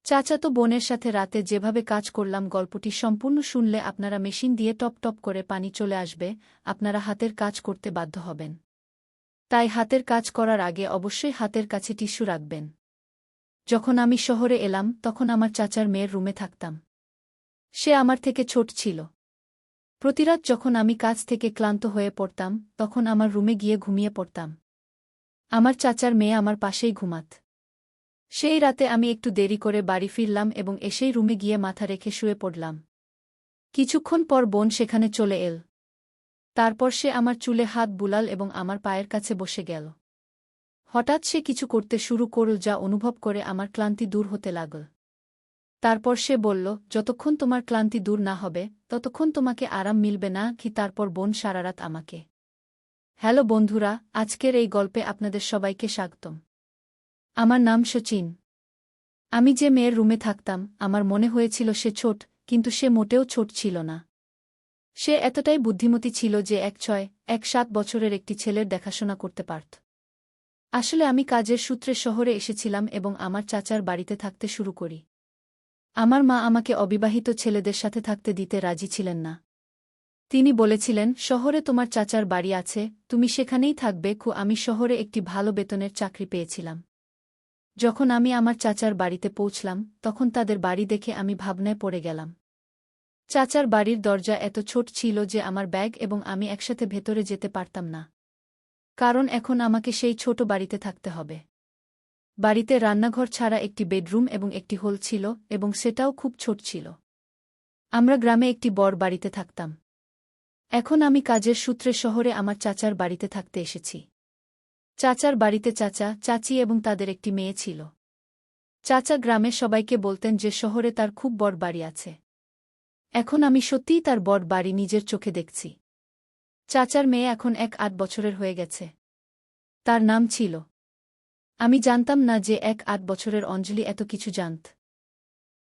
চাচাতো বোনের সাথে রাতে যেভাবে কাজ করলাম গল্পটি সম্পূর্ণ শুনলে আপনারা মেশিন দিয়ে টপ টপ করে পানি চলে আসবে, আপনারা হাতের কাজ করতে বাধ্য হবেন। তাই হাতের কাজ করার আগে অবশ্যই হাতের কাছে টিস্যু রাখবেন। যখন আমি শহরে এলাম তখন আমার চাচার মেয়ের রুমে থাকতাম। সে আমার থেকে ছোট ছিল। প্রতিরাত যখন আমি কাজ থেকে ক্লান্ত হয়ে পড়তাম তখন আমার রুমে গিয়ে ঘুমিয়ে পড়তাম। আমার চাচার মেয়ে আমার পাশেই ঘুমাত। সেই রাতে আমি একটু দেরি করে বাড়ি ফিরলাম এবং এসেই রুমে গিয়ে মাথা রেখে শুয়ে পড়লাম। কিছুক্ষণ পর বোন সেখানে চলে এল। তারপর সে আমার চুলে হাত বুলাল এবং আমার পায়ের কাছে বসে গেল। হঠাৎ সে কিছু করতে শুরু করল যা অনুভব করে আমার ক্লান্তি দূর হতে লাগল। তারপর সে বলল, যতক্ষণ তোমার ক্লান্তি দূর না হবে ততক্ষণ তোমাকে আরাম মিলবে না কি। তারপর বোন সারারাত আমাকে। হ্যালো বন্ধুরা, আজকের এই গল্পে আপনাদের সবাইকে স্বাগতম। আমার নাম শচীন। আমি যে মেয়ের রুমে থাকতাম আমার মনে হয়েছিল সে ছোট, কিন্তু সে মোটেও ছোট ছিল না। সে এতটাই বুদ্ধিমতী ছিল যে 7 বছরের একটি ছেলের দেখাশোনা করতে পারত। আসলে আমি কাজের সূত্রে শহরে এসেছিলাম এবং আমার চাচার বাড়িতে থাকতে শুরু করি। আমার মা আমাকে অবিবাহিত ছেলেদের সাথে থাকতে দিতে রাজি ছিলেন না। তিনি বলেছিলেন, শহরে তোমার চাচার বাড়ি আছে, তুমি সেখানেই থাকবে। আমি শহরে একটি ভালো বেতনের চাকরি পেয়েছিলাম। যখন আমি আমার চাচার বাড়িতে পৌঁছলাম তখন তাদের বাড়ি দেখে আমি ভাবনায় পড়ে গেলাম। চাচার বাড়ির দরজা এত ছোট ছিল যে আমার ব্যাগ এবং আমি একসাথে ভেতরে যেতে পারতাম না। কারণ এখন আমাকে সেই ছোট বাড়িতে থাকতে হবে। বাড়িতে রান্নাঘর ছাড়া একটি বেডরুম এবং একটি হল ছিল এবং সেটাও খুব ছোট ছিল। আমরা গ্রামে একটি বড় বাড়িতে থাকতাম। এখন আমি কাজের সূত্রে শহরে আমার চাচার বাড়িতে থাকতে এসেছি। চাচার বাড়িতে চাচা, চাচি এবং তাদের একটি মেয়ে ছিল। চাচা গ্রামে সবাইকে বলতেন যে শহরে তার খুব বড় বাড়ি আছে। এখন আমি সত্যিই তার বড় বাড়ি নিজের চোখে দেখছি। চাচার মেয়ে এখন 8 বছরের হয়ে গেছে। তার নাম ছিল। আমি জানতাম না যে 8 বছরের অঞ্জলি এত কিছু জানত।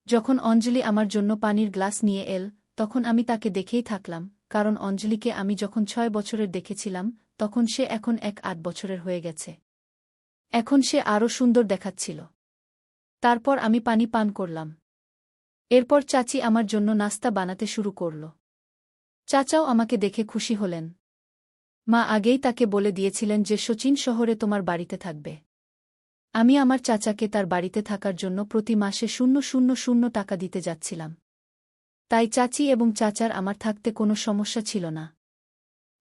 যখন অঞ্জলি আমার জন্য পানির গ্লাস নিয়ে এল তখন আমি তাকে দেখেই থাকলাম, কারণ অঞ্জলিকে আমি যখন 6 বছরের দেখেছিলাম তখন সে এখন 8 বছরের হয়ে গেছে। এখন সে আরও সুন্দর দেখাচ্ছিল। তারপর আমি পানি পান করলাম। এরপর চাচি আমার জন্য নাস্তা বানাতে শুরু করল। চাচাও আমাকে দেখে খুশি হলেন। মা আগেই তাকে বলে দিয়েছিলেন যে শচীন শহরে তোমার বাড়িতে থাকবে। আমি আমার চাচাকে তার বাড়িতে থাকার জন্য প্রতি মাসে 000 টাকা দিতে যাচ্ছিলাম। তাই চাচি এবং চাচার আমার থাকতে কোনো সমস্যা ছিল না।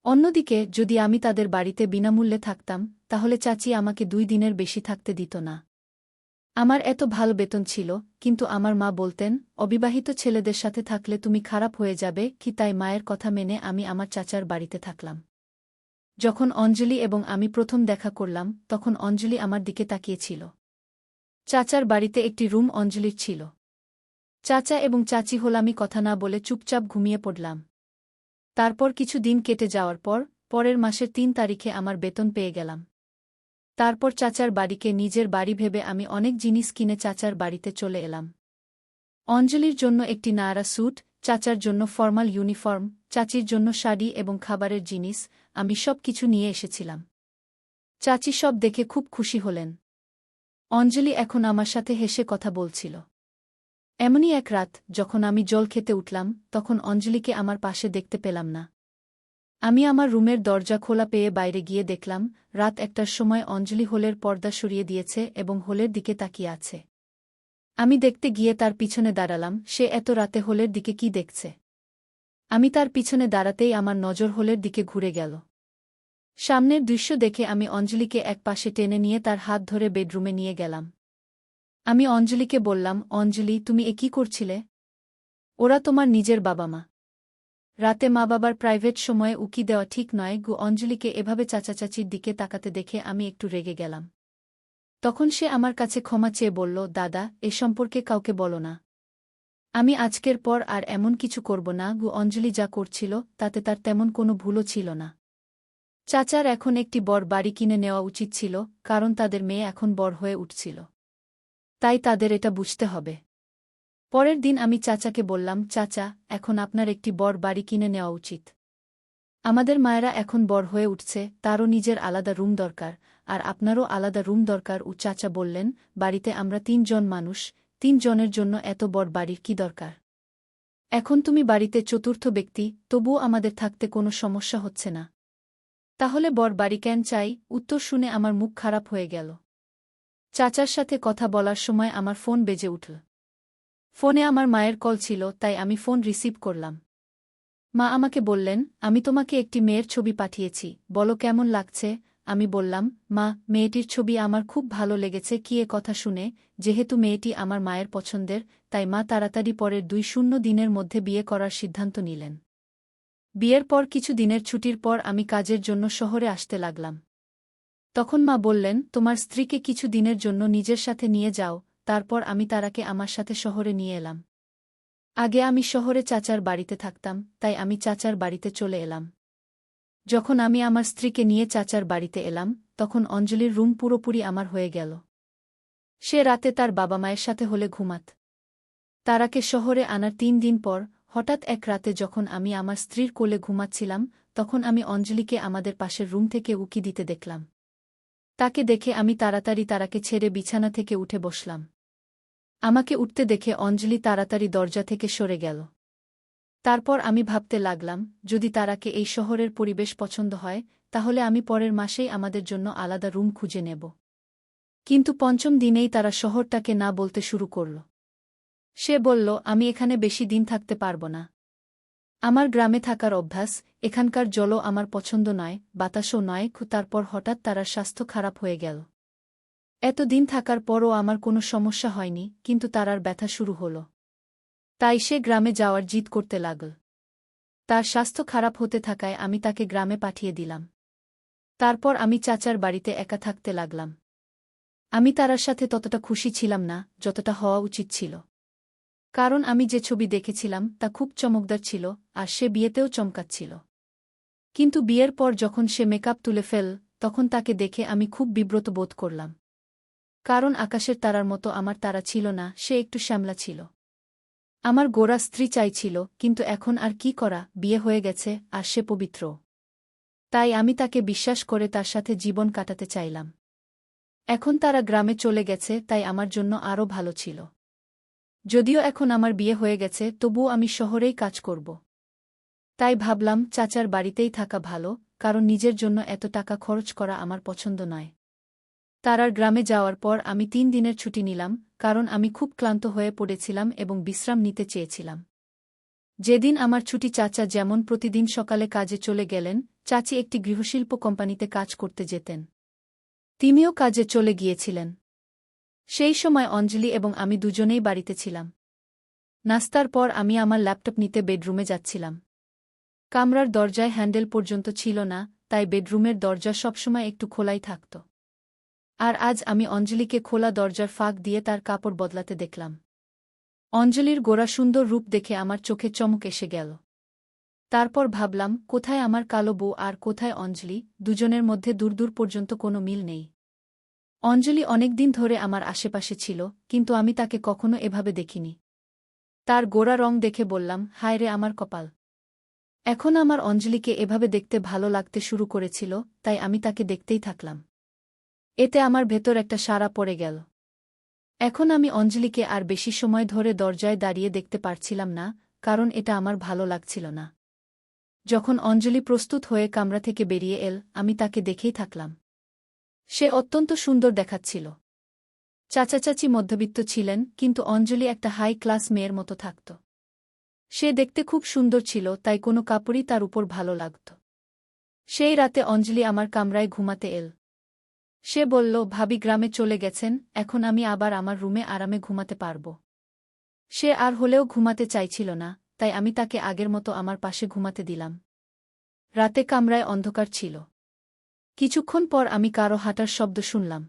অন্যদিকে যদি আমি তাদের বাড়িতে বিনামূল্যে থাকতাম তাহলে চাচি আমাকে 2 দিনের বেশি থাকতে দিত না। আমার এত ভালো বেতন ছিল, কিন্তু আমার মা বলতেন, অবিবাহিত ছেলেদের সাথে থাকলে তুমি খারাপ হয়ে যাবে কি। তাই মায়ের কথা মেনে আমি আমার চাচার বাড়িতে থাকলাম। যখন অঞ্জলি এবং আমি প্রথম দেখা করলাম তখন অঞ্জলি আমার দিকে তাকিয়েছিল। চাচার বাড়িতে একটি রুম অঞ্জলির ছিল। চাচা এবং চাচি হলামি কথা না বলে চুপচাপ ঘুমিয়ে পড়লাম। তারপর কিছু দিন কেটে যাওয়ার পর পরের মাসের 3 তারিখে আমার বেতন পেয়ে গেলাম। তারপর চাচার বাড়িকে নিজের বাড়ি ভেবে আমি অনেক জিনিস কিনে চাচার বাড়িতে চলে এলাম। অঞ্জলির জন্য একটি নায়রা স্যুট, চাচার জন্য ফর্মাল ইউনিফর্ম, চাচির জন্য শাড়ি এবং খাবারের জিনিস, আমি সব কিছু নিয়ে এসেছিলাম। চাচি সব দেখে খুব খুশি হলেন। অঞ্জলি এখন আমার সাথে হেসে কথা বলছিল। এমনই এক রাত যখন আমি জল খেতে উঠলাম তখন অঞ্জলিকে আমার পাশে দেখতে পেলাম না। আমি আমার রুমের দরজা খোলা পেয়ে বাইরে গিয়ে দেখলাম রাত 1টার সময় অঞ্জলি হোলের পর্দা সরিয়ে দিয়েছে এবং হোলের দিকে তাকিয়ে আছে। আমি দেখতে গিয়ে তার পিছনে দাঁড়ালাম। সে এত রাতে হোলের দিকে কি দেখছে? আমি তার পিছনে দাঁড়াতেই আমার নজর হোলের দিকে ঘুরে গেল। সামনের দৃশ্য দেখে আমি অঞ্জলিকে এক পাশে টেনে নিয়ে তার হাত ধরে বেডরুমে নিয়ে গেলাম। আমি অঞ্জলিকে বললাম, অঞ্জলি, তুমি কি করছিলে? ওরা তোমার নিজের বাবা মা। রাতে মা বাবার প্রাইভেট সময়ে উকি দেওয়া ঠিক নয়। অঞ্জলিকে এভাবে চাচাচাচির দিকে তাকাতে দেখে আমি একটু রেগে গেলাম। তখন সে আমার কাছে ক্ষমা চেয়ে বলল, দাদা, এ সম্পর্কে কাউকে বলো না। আমি আজকের পর আর এমন কিছু করব না। অঞ্জলি যা করছিল তাতে তার তেমন কোনো ভুলও ছিল না। চাচার এখন একটি বড় বাড়ি কিনে নেওয়া উচিত ছিল, কারণ তাদের মেয়ে এখন বড় হয়ে উঠছিল। তাই তাদের এটা বুঝতে হবে। পরের দিন আমি চাচাকে বললাম, চাচা, এখন আপনার একটি বড় বাড়ি কিনে নেওয়া উচিত। আমাদের মায়েরা এখন বড় হয়ে উঠছে, তারও নিজের আলাদা রুম দরকার, আর আপনারও আলাদা রুম দরকার। চাচা বললেন, বাড়িতে আমরা 3 জন মানুষ, 3 জনের জন্য এত বড় বাড়ির কি দরকার? এখন তুমি বাড়িতে চতুর্থ ব্যক্তি, তবুও আমাদের থাকতে কোনো সমস্যা হচ্ছে না। তাহলে বড় বাড়ি কেন চাই? উত্তর শুনে আমার মুখ খারাপ হয়ে গেল। চাচার সাথে কথা বলার সময় আমার ফোন বেজে উঠল। ফোনে আমার মায়ের কল ছিল, তাই আমি ফোন রিসিভ করলাম। মা আমাকে বললেন, আমি তোমাকে একটি মেয়ের ছবি পাঠিয়েছি, বলো কেমন লাগছে? আমি বললাম, মা, মেয়েটির ছবি আমার খুব ভালো লেগেছে। কি এ কথা শুনে, যেহেতু মেয়েটি আমার মায়ের পছন্দের, তাই মা তাড়াতাড়ি পরের 2 দিনের মধ্যে বিয়ে করার সিদ্ধান্ত নিলেন। বিয়ের পর কিছু দিনের ছুটির পর আমি কাজের জন্য শহরে আসতে লাগলাম। তখন মা বললেন, তোমার স্ত্রীকে কিছু দিনের জন্য নিজের সাথে নিয়ে যাও। তারপর আমি তারাকে আমার সাথে শহরে নিয়ে এলাম। আগে আমি শহরে চাচার বাড়িতে থাকতাম, তাই আমি চাচার বাড়িতে চলে এলাম। যখন আমি আমার স্ত্রীকে নিয়ে চাচার বাড়িতে এলাম, তখন অঞ্জলির রুম পুরোপুরি আমার হয়ে গেল। সে রাতে তার বাবা মায়ের সাথে হলে ঘুমাত। তারাকে শহরে আনার 3 দিন পর, হঠাৎ এক রাতে যখন আমি আমার স্ত্রীর কোলে ঘুমাচ্ছিলাম, তখন আমি অঞ্জলিকে আমাদের পাশের রুম থেকে উকি দিতে দেখলাম। তাকে দেখে আমি তাড়াতাড়ি তারাকে ছেড়ে বিছানা থেকে উঠে বসলাম। আমাকে উঠতে দেখে অঞ্জলি তাড়াতাড়ি দরজা থেকে সরে গেল। তারপর আমি ভাবতে লাগলাম, যদি তারাকে এই শহরের পরিবেশ পছন্দ হয়, তাহলে আমি পরের মাসেই আমাদের জন্য আলাদা রুম খুঁজে নেব। কিন্তু 5ম দিনেই তারা শহরটাকে না বলতে শুরু করল। সে বলল, আমি এখানে বেশি দিন থাকতে পারব না। আমার গ্রামে থাকার অভ্যাস, এখানকার জলও আমার পছন্দ নয়, বাতাসও নয়। তারপর হঠাৎ তারার স্বাস্থ্য খারাপ হয়ে গেল। এতদিন থাকার পরও আমার কোনো সমস্যা হয়নি, কিন্তু তারার ব্যথা শুরু হল। তাই সে গ্রামে যাওয়ার জিদ করতে লাগল। তার স্বাস্থ্য খারাপ হতে থাকায় আমি তাকে গ্রামে পাঠিয়ে দিলাম। তারপর আমি চাচার বাড়িতে একা থাকতে লাগলাম। আমি তারার সাথে ততটা খুশি ছিলাম না, যতটা হওয়া উচিত ছিল। কারণ আমি যে ছবি দেখেছিলাম তা খুব চমকদার ছিল, আর সে বিয়েতেও চমকাচ্ছিল। কিন্তু বিয়ের পর যখন সে মেকআপ তুলে ফেল, তখন তাকে দেখে আমি খুব বিব্রত বোধ করলাম। কারণ আকাশের তারার মতো আমার তারা ছিল না, সে একটু শ্যামলা ছিল। আমার গোরা স্ত্রী চাইছিল, কিন্তু এখন আর কি করা, বিয়ে হয়ে গেছে, আর সে পবিত্র। তাই আমি তাকে বিশ্বাস করে তার সাথে জীবন কাটাতে চাইলাম। এখন তারা গ্রামে চলে গেছে, তাই আমার জন্য আরও ভালো ছিল। যদিও এখন আমার বিয়ে হয়ে গেছে, তবুও আমি শহরেই কাজ করব। তাই ভাবলাম চাচার বাড়িতেই থাকা ভালো, কারণ নিজের জন্য এত টাকা খরচ করা আমার পছন্দ নয়। তারার গ্রামে যাওয়ার পর আমি 3 দিনের ছুটি নিলাম, কারণ আমি খুব ক্লান্ত হয়ে পড়েছিলাম এবং বিশ্রাম নিতে চেয়েছিলাম। যেদিন আমার ছুটি, চাচা যেমন প্রতিদিন সকালে কাজে চলে গেলেন, চাচি একটি গৃহশিল্প কোম্পানিতে কাজ করতে যেতেন। তিনিও কাজে চলে গিয়েছিলেন। সেই সময় অঞ্জলি এবং আমি দুজনেই বাড়িতে ছিলাম। নাস্তার পর আমি আমার ল্যাপটপ নিতে বেডরুমে যাচ্ছিলাম। কামরার দরজায় হ্যান্ডেল পর্যন্ত ছিল না, তাই বেডরুমের দরজা সবসময় একটু খোলাই থাকত। আর আজ আমি অঞ্জলিকে খোলা দরজার ফাঁক দিয়ে তার কাপড় বদলাতে দেখলাম। অঞ্জলির গোরা সুন্দর রূপ দেখে আমার চোখে চমক এসে গেল। তারপর ভাবলাম, কোথায় আমার কালো বউ আর কোথায় অঞ্জলি, দুজনের মধ্যে দূর দূর পর্যন্ত কোনো মিল নেই। অঞ্জলি অনেকদিন ধরে আমার আশেপাশে ছিল, কিন্তু আমি তাকে কখনো এভাবে দেখিনি। তার গোরা রং দেখে বললাম, হায় রে আমার কপাল। এখন আমার অঞ্জলিকে এভাবে দেখতে ভালো লাগতে শুরু করেছিল, তাই আমি তাকে দেখতেই থাকলাম। এতে আমার ভেতর একটা সাড়া পড়ে গেল। এখন আমি অঞ্জলিকে আর বেশি সময় ধরে দরজায় দাঁড়িয়ে দেখতে পারছিলাম না, কারণ এটা আমার ভালো লাগছিল না। যখন অঞ্জলি প্রস্তুত হয়ে কামরা থেকে বেরিয়ে এল, আমি তাকে দেখেই থাকলাম। সে অত্যন্ত সুন্দর দেখাচ্ছিল। চাচা চাচি মধ্যবিত্ত ছিলেন, কিন্তু অঞ্জলি একটা হাই ক্লাস মেয়ের মতো থাকত। সে দেখতে খুব সুন্দর ছিল, তাই কোনো কাপড়ই তার উপর ভালো লাগত। সেই রাতে অঞ্জলি আমার কামরায় ঘুমাতে এল। সে বলল, ভাবি গ্রামে চলে গেছেন, এখন আমি আবার আমার রুমে আরামে ঘুমাতে পারব। সে আর হলেও ঘুমাতে চাইছিল না, তাই আমি তাকে আগের মতো আমার পাশে ঘুমাতে দিলাম। রাতে কামরায় অন্ধকার ছিল। কিছুক্ষণ পর আমি কারো হাঁটার শব্দ শুনলাম।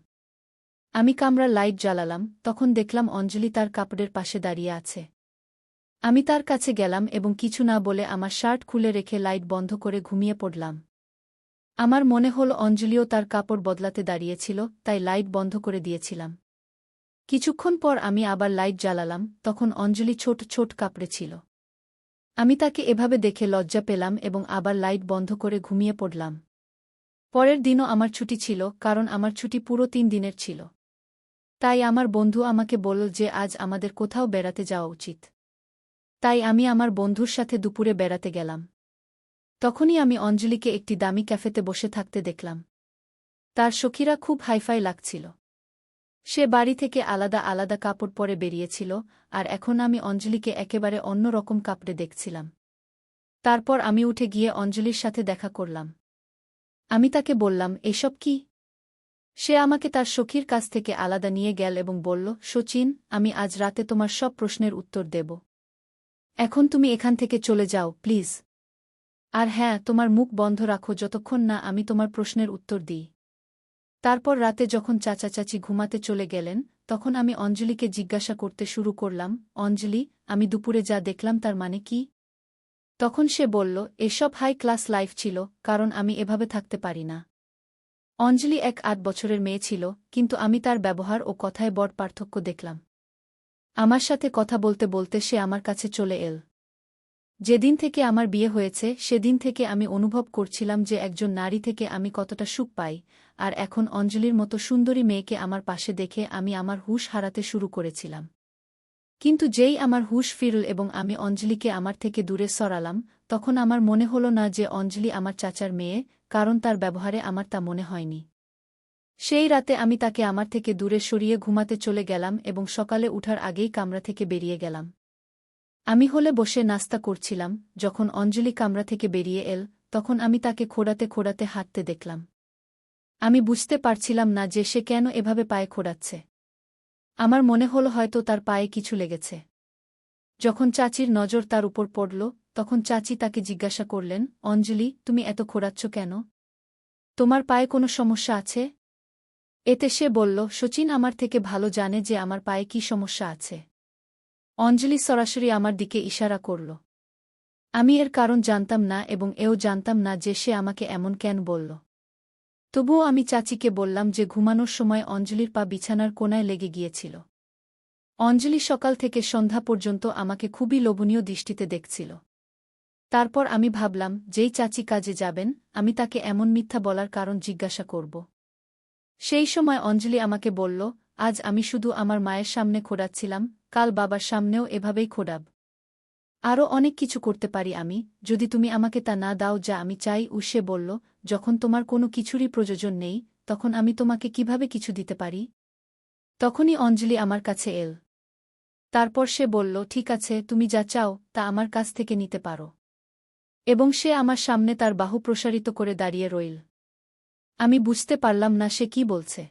আমি কামরার লাইট জ্বালালাম, তখন দেখলাম অঞ্জলি তার কাপড়ের পাশে দাঁড়িয়ে আছে। আমি তার কাছে গেলাম এবং কিছু না বলে আমার শার্ট খুলে রেখে লাইট বন্ধ করে ঘুমিয়ে পড়লাম। আমার মনে হল অঞ্জলিও তার কাপড় বদলাতে দাঁড়িয়েছিল, তাই লাইট বন্ধ করে দিয়েছিলাম। কিছুক্ষণ পর আমি আবার লাইট জ্বালালাম, তখন অঞ্জলি ছোট ছোট কাপড়ে ছিল। আমি তাকে এভাবে দেখে লজ্জা পেলাম এবং আবার লাইট বন্ধ করে ঘুমিয়ে পড়লাম। পরের দিনও আমার ছুটি ছিল, কারণ আমার ছুটি পুরো 3 দিনের ছিল। তাই আমার বন্ধু আমাকে বলল যে আজ আমাদের কোথাও বেড়াতে যাওয়া উচিত। তাই আমি আমার বন্ধুর সাথে দুপুরে বেড়াতে গেলাম। তখনই আমি অঞ্জলিকে একটি দামি ক্যাফেতে বসে থাকতে দেখলাম। তার সখীরা খুব হাইফাই লাগছিল। সে বাড়ি থেকে আলাদা আলাদা কাপড় পরে বেরিয়েছিল, আর এখন আমি অঞ্জলিকে একেবারে অন্য রকম কাপড়ে দেখছিলাম। তারপর আমি উঠে গিয়ে অঞ্জলির সাথে দেখা করলাম। আমি তাকে বললাম, এসব কি? সে আমাকে তার সখীর কাছ থেকে আলাদা নিয়ে গেল এবং বলল, শচীন, আমি আজ রাতে তোমার সব প্রশ্নের উত্তর দেব। এখন তুমি এখান থেকে চলে যাও, প্লিজ। আর হ্যাঁ, তোমার মুখ বন্ধ রাখো যতক্ষণ না আমি তোমার প্রশ্নের উত্তর দিই। তারপর রাতে যখন চাচা চাচি ঘুমাতে চলে গেলেন, তখন আমি অঞ্জলিকে জিজ্ঞাসা করতে শুরু করলাম, অঞ্জলি, আমি দুপুরে যা দেখলাম তার মানে কি? তখন সে বলল, এসব হাই ক্লাস লাইফ ছিল, কারণ আমি এভাবে থাকতে পারি না। অঞ্জলি 8 বছরের মেয়ে ছিল, কিন্তু আমি তার ব্যবহার ও কথায় বড় পার্থক্য দেখলাম। আমার সাথে কথা বলতে বলতে সে আমার কাছে চলে এল। যেদিন থেকে আমার বিয়ে হয়েছে সেদিন থেকে আমি অনুভব করছিলাম যে একজন নারী থেকে আমি কতটা সুখ পাই, আর এখন অঞ্জলির মতো সুন্দরী মেয়েকে আমার পাশে দেখে আমি আমার হুঁশ হারাতে শুরু করেছিলাম। কিন্তু যেই আমার হুঁশ ফিরল এবং আমি অঞ্জলিকে আমার থেকে দূরে সরালাম, তখন আমার মনে হল না যে অঞ্জলি আমার চাচার মেয়ে, কারণ তার ব্যবহারে আমার তা মনে হয়নি। সেই রাতে আমি তাকে আমার থেকে দূরে সরিয়ে ঘুমাতে চলে গেলাম এবং সকালে উঠার আগেই কামরা থেকে বেরিয়ে গেলাম। আমি হলে বসে নাস্তা করছিলাম, যখন অঞ্জলি কামরা থেকে বেরিয়ে এল, তখন আমি তাকে খোঁড়াতে খোঁড়াতে হাঁটতে দেখলাম। আমি বুঝতে পারছিলাম না যে সে কেন এভাবে পায়ে খোঁড়াচ্ছে। আমার মনে হল হয়তো তার পায়ে কিছু লেগেছে। যখন চাচির নজর তার উপর পড়ল, তখন চাচি তাকে জিজ্ঞাসা করলেন, অঞ্জলি, তুমি এত খোঁড়াচ্ছ কেন? তোমার পায়ে কোনো সমস্যা আছে? এতে সে বলল, শচীন আমার থেকে ভালো জানে যে আমার পায়ে কী সমস্যা আছে। অঞ্জলি সরাসরি আমার দিকে ইশারা করল। আমি এর কারণ জানতাম না এবং এও জানতাম না যে সে আমাকে এমন কেন বলল। তবুও আমি চাচিকে বললাম যে ঘুমানোর সময় অঞ্জলির পা বিছানার কোণায় লেগে গিয়েছিল। অঞ্জলি সকাল থেকে সন্ধ্যা পর্যন্ত আমাকে খুবই লোভনীয় দৃষ্টিতে দেখছিল। তারপর আমি ভাবলাম, যেই চাচি কাজে যাবেন, আমি তাকে এমন মিথ্যা বলার কারণ জিজ্ঞাসা করব। সেই সময় অঞ্জলি আমাকে বলল, আজ আমি শুধু আমার মায়ের সামনে খোঁড়াচ্ছিলাম, কাল বাবার সামনেও এভাবেই খোঁড়াব। আরও অনেক কিছু করতে পারি আমি, যদি তুমি আমাকে তা না দাও যা আমি চাই। সে বলল, যখন তোমার কোনো কিছুরই প্রয়োজন নেই, তখন আমি তোমাকে কিভাবে কিছু দিতে পারি? তখনই অঞ্জলি আমার কাছে এল। তারপর সে বলল, ঠিক আছে, তুমি যা চাও তা আমার কাছ থেকে নিতে পারো। এবং সে আমার সামনে তার বাহু প্রসারিত করে দাঁড়িয়ে রইল। আমি বুঝতে পারলাম না সে কি বলছে।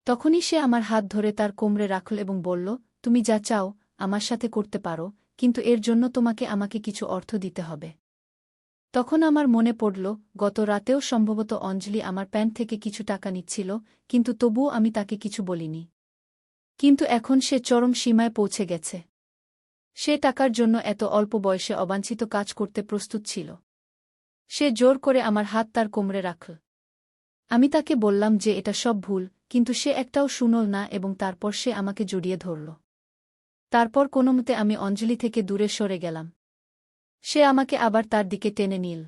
তখনই সে আমার হাত ধরে তার কোমরে রাখল এবং বলল, তুমি যা চাও আমার সাথে করতে পারো, কিন্তু এর জন্য তোমাকে আমাকে কিছু অর্থ দিতে হবে। তখন আমার মনে পড়ল, গত রাতেও সম্ভবত অঞ্জলি আমার প্যান্ট থেকে কিছু টাকা নিচ্ছিল, কিন্তু তবুও আমি তাকে কিছু বলিনি। কিন্তু এখন সে চরম সীমায় পৌঁছে গেছে। সে টাকার জন্য এত অল্প বয়সে অবাঞ্ছিত কাজ করতে প্রস্তুত ছিল। সে জোর করে আমার হাত তার কোমরে রাখল। আমি তাকে বললাম যে এটা সব ভুল, কিন্তু সে একটাও শুনল না এবং তারপর সে আমাকে জড়িয়ে ধরল। তারপর কোনোমতে আমি অঞ্জলি থেকে দূরে সরে গেলাম। সে আমাকে আবার তার দিকে টেনে নিল।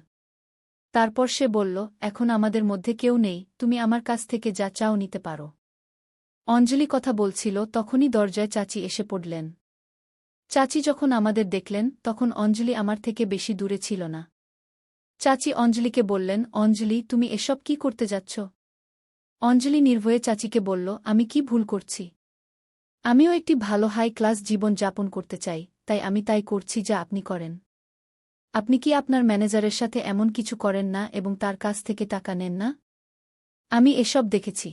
তারপর সে বলল, এখন আমাদের মধ্যে কেউ নেই, তুমি আমার কাছ থেকে যা চাও নিতে পারো। অঞ্জলি কথা বলছিল, তখনই দরজায় চাচি এসে পড়লেন। চাচি যখন আমাদের দেখলেন, তখন অঞ্জলি আমার থেকে বেশি দূরে ছিল না। চাচি অঞ্জলিকে বললেন, অঞ্জলি, তুমি এসব কি করতে যাচ্ছ? অঞ্জলি নির্ভয়ে চাচিকে বলল, আমি কি ভুল করছি? আমিও একটি ভালো হাই ক্লাস জীবন যাপন করতে চাই, তাই আমি তাই করছি যা আপনি করেন। আপনি কি আপনার ম্যানেজারের সাথে এমন কিছু করেন না এবং তার কাছ থেকে টাকা নেন না? আমি এসব দেখেছি।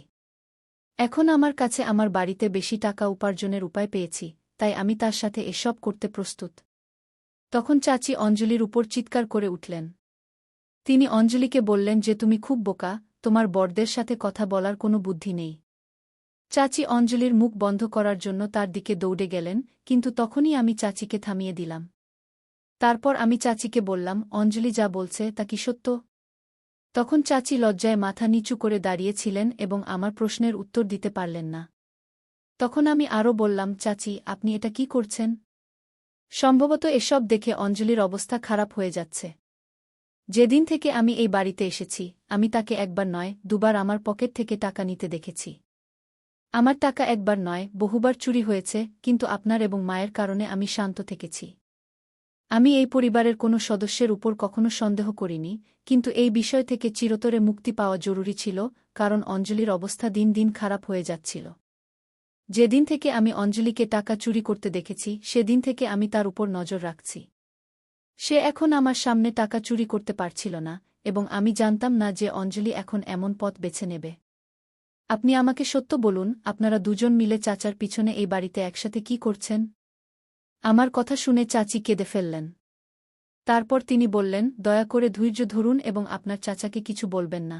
এখন আমার কাছে আমার বাড়িতে বেশি টাকা উপার্জনের উপায় পেয়েছি, তাই আমি তার সাথে এসব করতে প্রস্তুত। তখন চাচি অঞ্জলির উপর চিৎকার করে উঠলেন। তিনি অঞ্জলিকে বললেন যে তুমি খুব বোকা, তোমার বড়দের সাথে কথা বলার কোনো বুদ্ধি নেই। চাচি অঞ্জলির মুখ বন্ধ করার জন্য তার দিকে দৌড়ে গেলেন, কিন্তু তখনই আমি চাচিকে থামিয়ে দিলাম। তারপর আমি চাচিকে বললাম, অঞ্জলি যা বলছে তা কি সত্য? তখন চাচি লজ্জায় মাথা নিচু করে দাঁড়িয়েছিলেন এবং আমার প্রশ্নের উত্তর দিতে পারলেন না। তখন আমি আরও বললাম, চাচি, আপনি এটা কি করছেন? সম্ভবত এসব দেখে অঞ্জলির অবস্থা খারাপ হয়ে যাচ্ছে। যেদিন থেকে আমি এই বাড়িতে এসেছি, আমি তাকে একবার নয়, দুবার আমার পকেট থেকে টাকা নিতে দেখেছি। আমার টাকা একবার নয়, বহুবার চুরি হয়েছে, কিন্তু আপনার এবং মায়ের কারণে আমি শান্ত থেকেছি। আমি এই পরিবারের কোনো সদস্যের উপর কখনো সন্দেহ করিনি, কিন্তু এই বিষয় থেকে চিরতরে মুক্তি পাওয়া জরুরি ছিল, কারণ অঞ্জলির অবস্থা দিন দিন খারাপ হয়ে যাচ্ছিল। যেদিন থেকে আমি অঞ্জলিকে টাকা চুরি করতে দেখেছি, সেদিন থেকে আমি তার উপর নজর রাখছি। সে এখন আমার সামনে টাকা চুরি করতে পারছিল না, এবং আমি জানতাম না যে অঞ্জলি এখন এমন পথ বেছে নেবে। আপনি আমাকে সত্য বলুন, আপনারা দুজন মিলে চাচার পিছনে এই বাড়িতে একসাথে কি করছেন? আমার কথা শুনে চাচি কেঁদে ফেললেন। তারপর তিনি বললেন, দয়া করে ধৈর্য ধরুন এবং আপনার চাচাকে কিছু বলবেন না।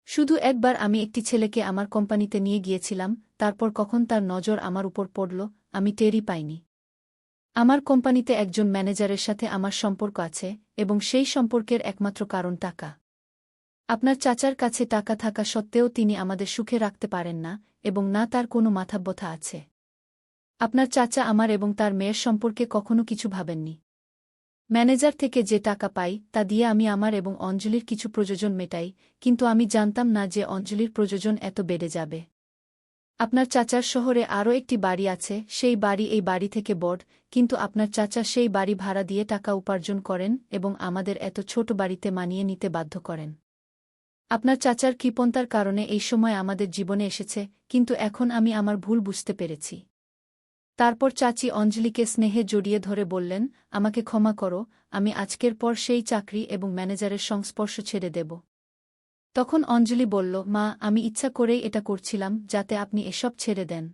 শুধু একবার আমি একটি ছেলেকে আমার কোম্পানিতে নিয়ে গিয়েছিলাম, তারপর কখন তার নজর আমার উপর পড়ল, আমি টেরই পাইনি। আমার কোম্পানিতে একজন ম্যানেজারের সাথে আমার সম্পর্ক আছে, এবং সেই সম্পর্কের একমাত্র কারণ টাকা। আপনার চাচার কাছে টাকা থাকা সত্ত্বেও তিনি আমাদের সুখে রাখতে পারেন না, এবং না তার কোনো মাথাব্যথা আছে। আপনার চাচা আমার এবং তার মেয়ের সম্পর্কে কখনো কিছু ভাবেননি। ম্যানেজার থেকে যে টাকা পাই তা দিয়ে আমি আমার এবং অঞ্জলির কিছু প্রয়োজন মেটাই, কিন্তু আমি জানতাম না যে অঞ্জলির প্রয়োজন এত বেড়ে যাবে। আপনার চাচার শহরে আরও একটি বাড়ি আছে, সেই বাড়ি এই বাড়ি থেকে বড়, কিন্তু আপনার চাচা সেই বাড়ি ভাড়া দিয়ে টাকা উপার্জন করেন এবং আমাদের এত ছোট বাড়িতে মানিয়ে নিতে বাধ্য করেন। আপনার চাচার কৃপণতার কারণে এই সময় আমাদের জীবনে এসেছে, কিন্তু এখন আমি আমার ভুল বুঝতে পেরেছি। তারপর চাচি অঞ্জলিকে স্নেহে জড়িয়ে ধরে বললেন, আমাকে ক্ষমা করো, আমি আজকের পর সেই চাকরি এবং ম্যানেজারের সংস্পর্শ ছেড়ে দেব। তখন অঞ্জলি বলল, মা, আমি ইচ্ছা করেই এটা করছিলাম যাতে আপনি এসব ছেড়ে দেন।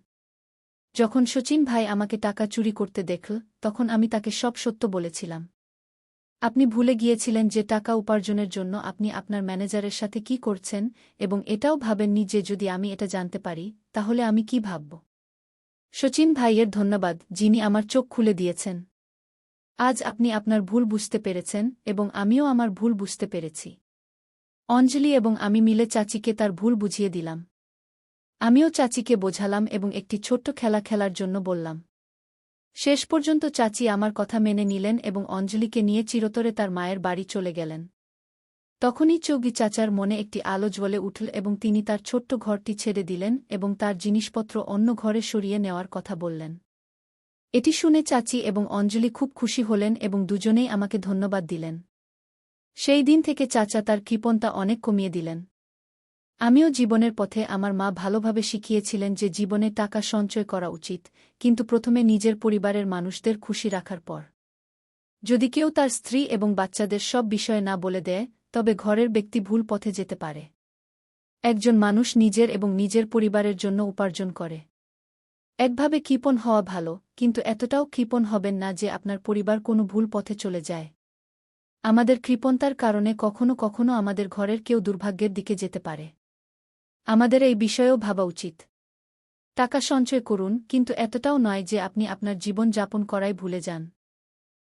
যখন শচীন ভাই আমাকে টাকা চুরি করতে দেখল, তখন আমি তাকে সব সত্য বলেছিলাম। আপনি ভুলে গিয়েছিলেন যে টাকা উপার্জনের জন্য আপনি আপনার ম্যানেজারের সাথে কি করছেন, এবং এটাও ভাবেননি যে যদি আমি এটা জানতে পারি, তাহলে আমি কি ভাবব। শচীন ভাইয়ের ধন্যবাদ, যিনি আমার চোখ খুলে দিয়েছেন। আজ আপনি আপনার ভুল বুঝতে পেরেছেন, এবং আমিও আমার ভুল বুঝতে পেরেছি। অঞ্জলি এবং আমি মিলে চাচিকে তার ভুল বুঝিয়ে দিলাম। আমিও চাচিকে বোঝালাম এবং একটি ছোট্ট খেলা খেলার জন্য বললাম। শেষ পর্যন্ত চাচি আমার কথা মেনে নিলেন এবং অঞ্জলিকে নিয়ে চিরতরে তার মায়ের বাড়ি চলে গেলেন। তখনই চৌগি চাচার মনে একটি আলো জ্বলে উঠল এবং তিনি তার ছোট্ট ঘরটি ছেড়ে দিলেন এবং তার জিনিসপত্র অন্য ঘরে সরিয়ে নেওয়ার কথা বললেন। এটি শুনে চাচি এবং অঞ্জলি খুব খুশি হলেন এবং দুজনেই আমাকে ধন্যবাদ দিলেন। সেই দিন থেকে চাচা তার কৃপণতা অনেক কমিয়ে দিলেন। আমিও জীবনের পথে আমার মা ভালোভাবে শিখিয়েছিলেন যে জীবনে টাকা সঞ্চয় করা উচিত, কিন্তু প্রথমে নিজের পরিবারের মানুষদের খুশি রাখার পর। যদি কেউ তার স্ত্রী এবং বাচ্চাদের সব বিষয়ে না বলে দেয়, তবে ঘরের ব্যক্তি ভুল পথে যেতে পারে। একজন মানুষ নিজের এবং নিজের পরিবারের জন্য উপার্জন করে। একভাবে কৃপণ হওয়া ভালো, কিন্তু এতটাও কৃপণ হবেন না যে আপনার পরিবার কোনো ভুল পথে চলে যায়। আমাদের কৃপণতার কারণে কখনো কখনো আমাদের ঘরের কেউ দুর্ভাগ্যের দিকে যেতে পারে। আমাদের এই বিষয়েও ভাবা উচিত। টাকা সঞ্চয় করুন, কিন্তু এতটাও নয় যে আপনি আপনার জীবন যাপন করাই ভুলে যান।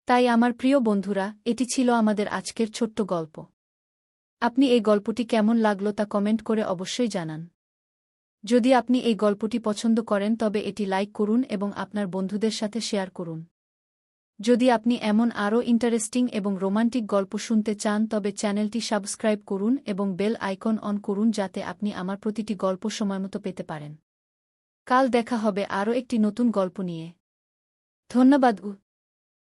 তাই আমার প্রিয় বন্ধুরা, এটি ছিল আমাদের আজকের ছোট্ট গল্প। আপনি এই গল্পটি কেমন লাগলো তা কমেন্ট করে অবশ্যই জানান। যদি আপনি এই গল্পটি পছন্দ করেন তবে এটি লাইক করুন এবং আপনার বন্ধুদের সাথে শেয়ার করুন। যদি আপনি এমন আরও ইন্টারেস্টিং এবং রোমান্টিক গল্প শুনতে চান তবে চ্যানেলটি সাবস্ক্রাইব করুন এবং বেল আইকন অন করুন যাতে আপনি আমার প্রতিটি গল্প সময়মতো পেতে পারেন। কাল দেখা হবে আরও একটি নতুন গল্প নিয়ে। ধন্যবাদ।